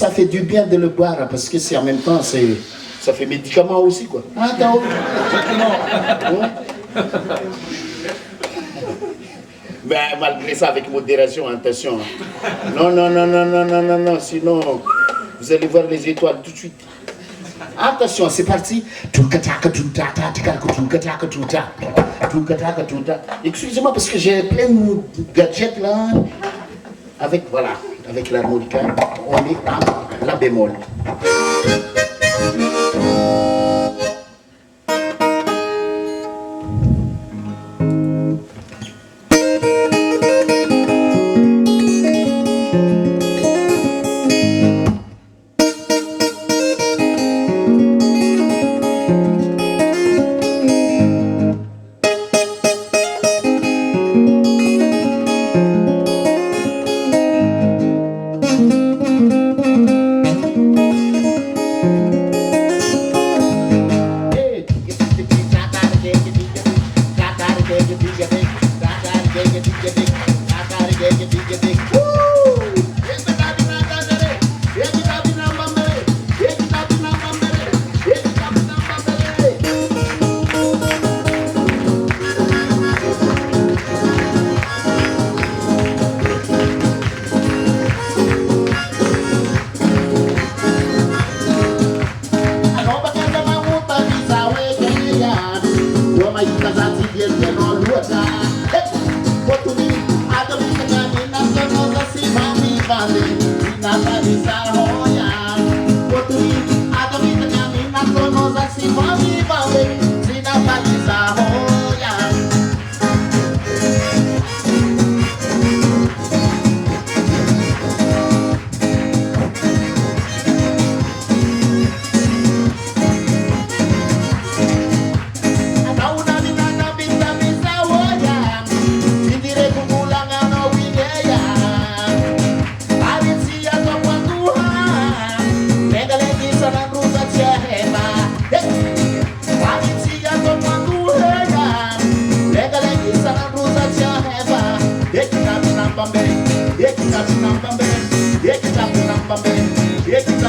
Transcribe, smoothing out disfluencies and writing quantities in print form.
Ça fait du bien de le boire parce que c'est en même temps, ça fait médicament aussi quoi. Attends. Mais malgré ça, avec modération, attention. Non, non, non, non, non, non, non, non, sinon vous allez voir les étoiles tout de suite. Attention, c'est parti. Excusez-moi parce que j'ai plein de gadgets là. Avec, voilà, avec l'harmonica, on est à la bémol. It's